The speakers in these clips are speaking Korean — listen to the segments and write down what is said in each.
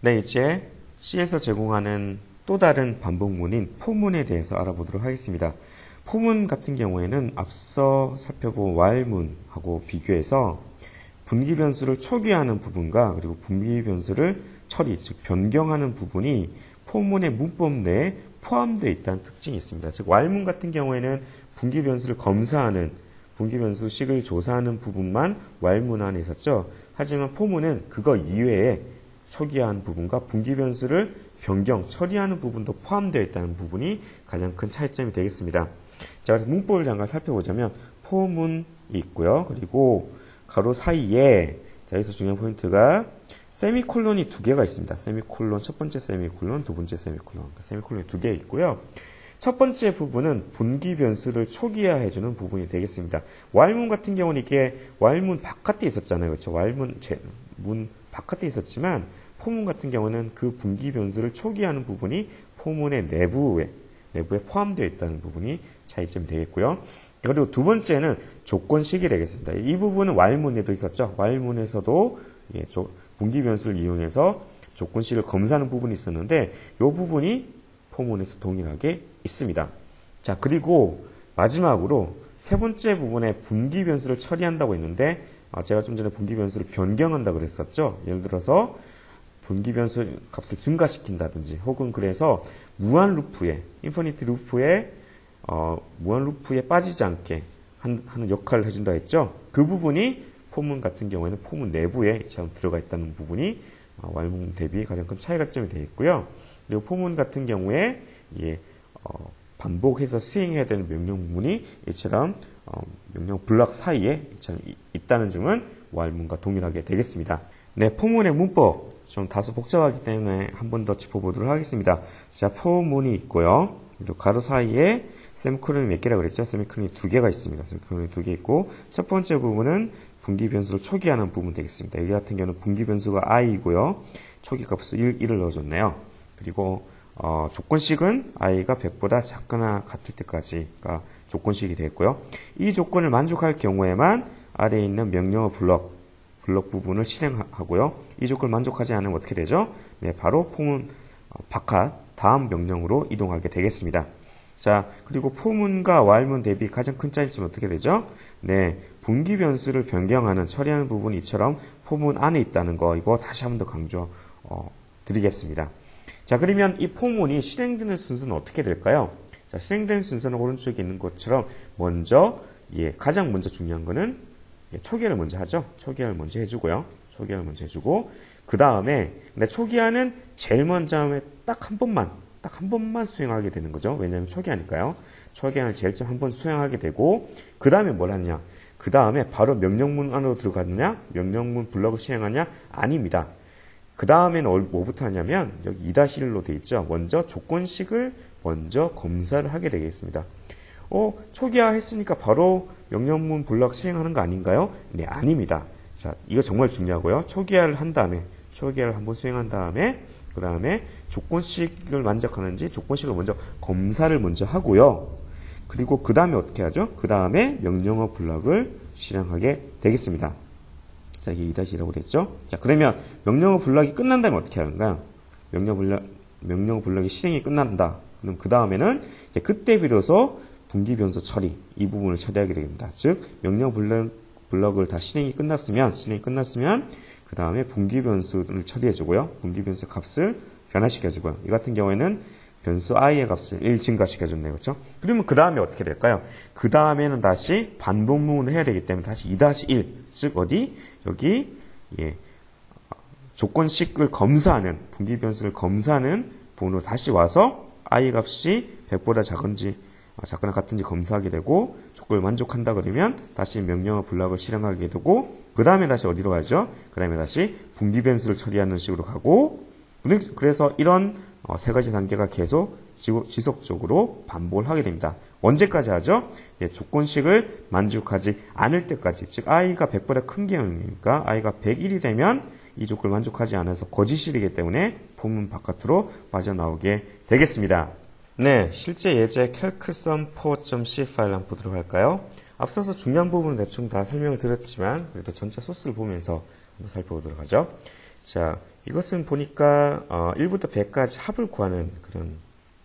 네, 이제 C에서 제공하는 또 다른 반복문인 포문에 대해서 알아보도록 하겠습니다. 포문 같은 경우에는 앞서 살펴본 while문하고 비교해서 분기변수를 초기화하는 부분과 그리고 분기변수를 처리, 즉 변경하는 부분이 포문의 문법 내에 포함되어 있다는 특징이 있습니다. 즉 while문 같은 경우에는 분기변수를 검사하는 분기변수식을 조사하는 부분만 while문 안에 있었죠. 하지만 포문은 그거 이외에 초기화한 부분과 분기변수를 변경, 처리하는 부분도 포함되어 있다는 부분이 가장 큰 차이점이 되겠습니다. 자, 그래서 문법을 잠깐 살펴보자면 포문이 있고요. 그리고 가로 사이에 자, 여기서 중요한 포인트가 세미콜론이 두 개가 있습니다. 세미콜론, 첫 번째 세미콜론, 두 번째 세미콜론. 세미콜론이 두 개 있고요. 첫 번째 부분은 분기변수를 초기화해주는 부분이 되겠습니다. while문 같은 경우는 이게 while문 바깥에 있었잖아요. 그렇죠? while문 문 바깥에 있었지만 포문 같은 경우는 그 분기변수를 초기화하는 부분이 포문의 내부에 포함되어 있다는 부분이 차이점이 되겠고요. 그리고 두 번째는 조건식이 되겠습니다. 이 부분은 while문에도 있었죠. while문에서도 분기변수를 이용해서 조건식을 검사하는 부분이 있었는데 이 부분이 포문에서 동일하게 있습니다. 자, 그리고 마지막으로 세 번째 부분에 분기변수를 처리한다고 했는데 제가 좀 전에 분기변수를 변경한다고 그랬었죠. 예를 들어서 분기변수 값을 증가시킨다든지 혹은 그래서 무한 루프에 인피니티 루프에 무한 루프에 빠지지 않게 하는 역할을 해준다 했죠. 그 부분이 포문 같은 경우에는 포문 내부에 이처럼 들어가 있다는 부분이 while문 대비 가장 큰 차이점이 되어 있고요. 그리고 포문 같은 경우에 반복해서 수행해야 되는 명령문이 이처럼 명령 블록 사이에 있다는 점은 while문과 동일하게 되겠습니다. 네, 포문의 문법 좀 다소 복잡하기 때문에 한 번 더 짚어보도록 하겠습니다. 자, 포문이 있고요. 그리고 가로 사이에 세미콜론이 몇 개라고 그랬죠? 세미콜론이 두 개가 있습니다. 세미콜론이 두 개 있고 첫 번째 부분은 분기변수를 초기화하는 부분 되겠습니다. 여기 같은 경우는 분기변수가 i이고요. 초기값을 1을 넣어줬네요. 그리고 조건식은 i가 100보다 작거나 같을 때까지가 조건식이 되겠고요. 이 조건을 만족할 경우에만 아래에 있는 명령어 블록 부분을 실행하고요. 이 조건을 만족하지 않으면 어떻게 되죠? 네, 바로 포문 바깥 다음 명령으로 이동하게 되겠습니다. 자, 그리고 포문과 while문 대비 가장 큰 차이점은 어떻게 되죠? 네, 분기변수를 변경하는 처리하는 부분이 이처럼 포문 안에 있다는 거 이거 다시 한 번 더 강조 드리겠습니다. 자, 그러면 이 포문이 실행되는 순서는 어떻게 될까요? 자, 실행되는 순서는 오른쪽에 있는 것처럼 먼저 가장 먼저 중요한 거는 초기화를 먼저 하죠. 초기화를 먼저 해주고요. 초기화를 먼저 해주고 그 다음에 근데 초기화는 제일 먼저 하면 딱 한 번만 수행하게 되는 거죠. 왜냐하면 초기화니까요. 초기화는 제일 처음 한 번 수행하게 되고 그 다음에 뭘 하느냐? 그 다음에 바로 명령문 안으로 들어가느냐? 명령문 블럭을 실행하냐? 아닙니다. 그 다음에는 뭐부터 하냐면 여기 2-1로 되어 있죠. 먼저 조건식을 먼저 검사를 하게 되겠습니다. 초기화 했으니까 바로 명령문 블럭 실행하는 거 아닌가요? 네, 아닙니다. 자, 이거 정말 중요하고요. 초기화를 한 다음에, 초기화를 한번 수행한 다음에, 그 다음에 조건식을 만족하는지 조건식을 먼저 검사를 먼저 하고요. 그리고 그 다음에 어떻게 하죠? 그 다음에 명령어 블럭을 실행하게 되겠습니다. 자, 이게 2-2라고 그랬죠? 자, 그러면 명령어 블럭이 끝난 다음에 어떻게 하는가요? 명령어 블럭이 실행이 끝난다. 그럼 그 다음에는 그때 비로소 분기변수 처리, 이 부분을 처리하게 됩니다. 즉, 명령 블럭을 다 실행이 끝났으면, 그 다음에 분기변수를 처리해주고요. 분기변수 값을 변화시켜주고요. 이 같은 경우에는 변수 i의 값을 1 증가시켜줬네요. 그렇죠? 그러면 그 다음에 어떻게 될까요? 그 다음에는 다시 반복문을 해야 되기 때문에 다시 2-1, 즉, 여기, 조건식을 검사하는, 분기변수를 검사하는 부분으로 다시 와서 i 값이 100보다 작거나 같은지 검사하게 되고 조건을 만족한다 그러면 다시 명령어 블럭을 실행하게 되고 그 다음에 다시 어디로 가죠? 그 다음에 다시 분기변수를 처리하는 식으로 가고 그래서 이런 세 가지 단계가 계속 지속적으로 반복을 하게 됩니다. 언제까지 하죠? 조건식을 만족하지 않을 때까지 즉 i가 100보다 큰 경우니까 i가 101이 되면 이 조건을 만족하지 않아서 거짓일이기 때문에 포문 바깥으로 빠져나오게 되겠습니다. 네, 실제 예제 calcsum4.c 파일 한번 보도록 할까요? 앞서서 중요한 부분은 대충 다 설명을 드렸지만 그래도 전체 소스를 보면서 한번 살펴보도록 하죠. 자, 이것은 보니까 1부터 100까지 합을 구하는 그런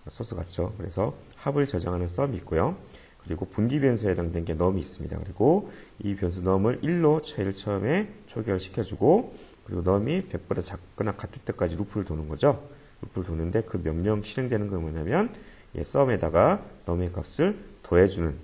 소스 같죠. 그래서 합을 저장하는 썸이 있고요. 그리고 분기 변수에 해당된 게 num이 있습니다. 그리고 이 변수 num을 1로 제일 처음에 초기화를 시켜주고, 그리고 num이 100보다 작거나 같을 때까지 루프를 도는 거죠. 루프를 도는데 그 명령 실행되는 건 뭐냐면 썸에다가 num의 값을 더해주는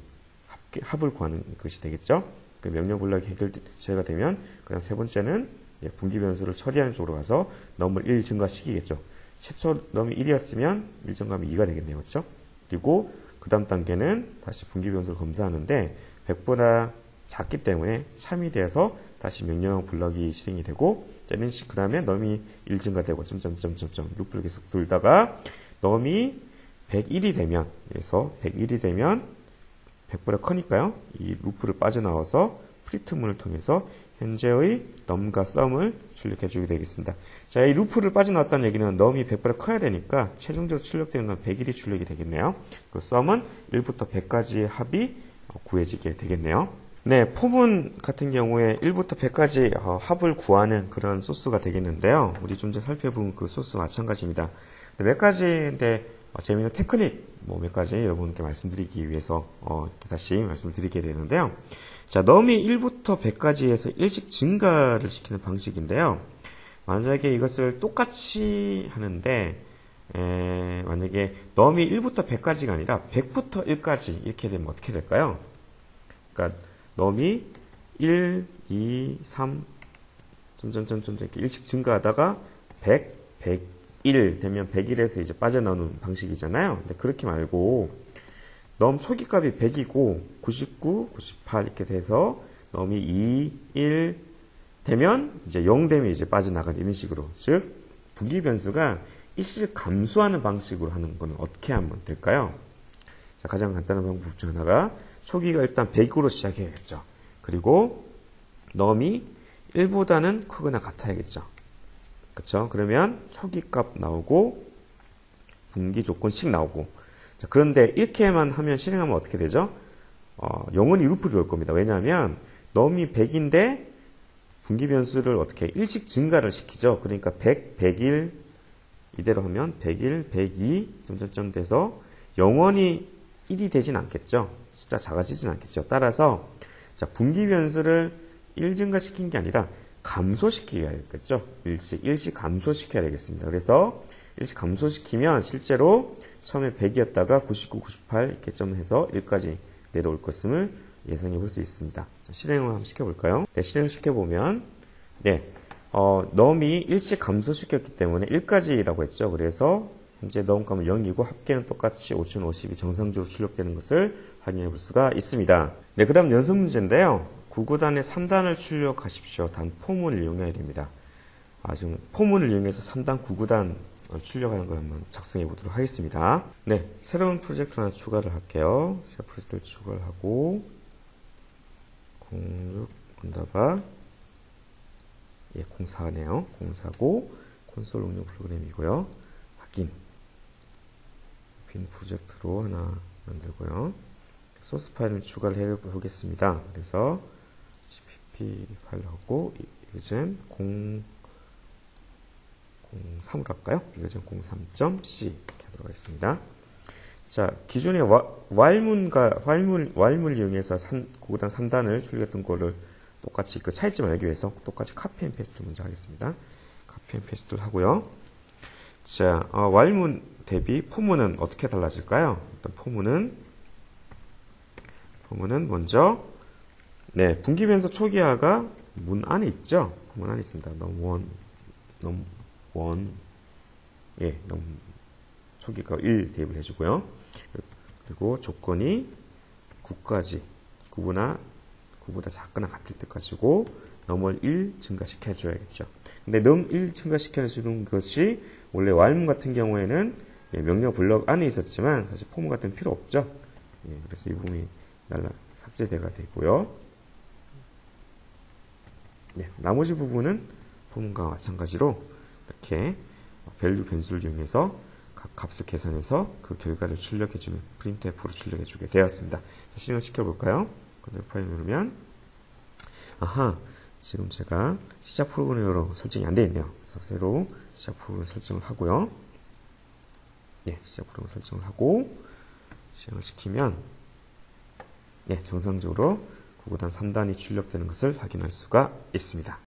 합을 구하는 것이 되겠죠. 그 명령 블록이 해결제가 되면 그다음 세 번째는 분기 변수를 처리하는 쪽으로 가서 num을 1 증가시키겠죠. 최초 num이 1이었으면 1 증가하면 2가 되겠네요. 그렇죠? 그리고 그 다음 단계는 다시 분기 변수를 검사하는데 100보다 작기 때문에 참이 되어서 다시 명령 블럭이 실행이 되고, 그 다음에 num이 1 증가되고 점점점점점 루프를 계속 돌다가 num이 101이 되면, 그래서 101이 되면 100보다 커니까요. 이 루프를 빠져나와서 프리트문을 통해서 현재의 num과 sum을 출력해주게 되겠습니다. 자, 이 루프를 빠져나왔다는 얘기는 num이 100보다 커야 되니까 최종적으로 출력되는 건 101이 출력이 되겠네요. 그 sum은 1부터 100까지의 합이 구해지게 되겠네요. 네, 포문 같은 경우에 1부터 100까지 합을 구하는 그런 소스가 되겠는데요. 우리 좀 전에 살펴본 그 소스 마찬가지입니다. 몇 가지인데 재미있는 테크닉 몇 가지 여러분께 말씀드리기 위해서 다시 말씀을 드리게 되는데요. 자, num이 1부터 100까지 해서 1씩 증가를 시키는 방식인데요. 만약에 이것을 똑같이 하는데 만약에 num이 1부터 100까지가 아니라 100부터 1까지 이렇게 되면 어떻게 될까요? 그러니까 num이 1, 2, 3 점점점점 이렇게 1씩 증가하다가 100, 101 되면 101에서 이제 빠져나오는 방식이잖아요. 근데 그렇게 말고 num 초기 값이 100이고 99, 98 이렇게 돼서 num이 2, 1 되면 이제 0 되면 이제 빠져나가는 이런 식으로, 즉 분기 변수가 일시를 감소하는 방식으로 하는 건 어떻게 하면 될까요? 자, 가장 간단한 방법 중 하나가 초기가 일단 100으로 시작해야겠죠. 그리고 num이 1보다는 크거나 같아야겠죠. 그렇죠? 그러면 초기 값 나오고 분기 조건씩 나오고. 자, 그런데 이렇게만 하면 실행하면 어떻게 되죠? 영원히 루프를 올 겁니다. 왜냐하면 num이 100인데 분기 변수를 어떻게 1씩 증가를 시키죠. 그러니까 100, 101 이대로 하면 101, 102 점점점 돼서 영원히 1이 되진 않겠죠. 숫자 작아지진 않겠죠. 따라서 자, 분기 변수를 1 증가시킨 게 아니라 감소시켜야겠죠. 일씩 감소시켜야 되겠습니다. 그래서 일씩 감소시키면 실제로 처음에 100이었다가 99, 98 이렇게 점해서 1까지 내려올 것을 예상해 볼 수 있습니다. 실행을 한번 시켜볼까요? 네, 실행을 시켜보면 num이 일씩 감소시켰기 때문에 1까지라고 했죠. 그래서 현재 num 값은 0이고 합계는 똑같이 5050이 정상적으로 출력되는 것을 확인해 볼 수가 있습니다. 네, 그 다음 연습 문제인데요. 9구단의 3단을 출력하십시오. 단 포문을 이용해야 됩니다. 지금 포문을 이용해서 3단 9구단 출력하는 걸 한번 작성해 보도록 하겠습니다. 네, 새로운 프로젝트 하나 추가를 할게요. 새 프로젝트를 추가를 하고 06 언더바 04네요. 049 콘솔 응용 프로그램이고요. 확인 빈 프로젝트로 하나 만들고요. 소스 파일을 추가를 해 보겠습니다. 그래서 cpp 파일하고 이거는 03으로 할까요? 이거는 03.c 이렇게 하도록 하겠습니다. 자, 기존의 while문을 이용해서 9구단 3단을 출력했던 거를 똑같이 그 차이점을 알기 위해서 똑같이 카피 앤 페이스트를 먼저 하겠습니다. 카피 앤 페이스트를 하고요. 자, while문 대비 포문은 어떻게 달라질까요? 일단 포문은 먼저 분기 변수 초기화가 문 안에 있죠. 문 안에 있습니다. num1 num 초기가 1 대입을 해주고요. 그리고 조건이 9까지 9보다 작거나 같을 때까지고 num을 1 증가시켜줘야겠죠. 근데 num 1 증가시켜주는 것이 원래 while문 같은 경우에는 명령 블럭 안에 있었지만 사실 포문 같은 필요 없죠. 그래서 이 부분이 삭제가 되고요. 나머지 부분은 포문과 마찬가지로 이렇게 밸류 변수를 이용해서 각 값을 계산해서 그 결과를 출력해주는 printf로 출력해주게 되었습니다. 자, 실행을 시켜볼까요? 컨트롤 파일 누르면 지금 제가 시작 프로그램으로 설정이 안 되어 있네요. 그래서 새로 시작 프로그램 설정을 하고요. 예, 시작 프로그램 설정을 하고 실행을 시키면 예, 정상적으로 9구단 3단이 출력되는 것을 확인할 수가 있습니다.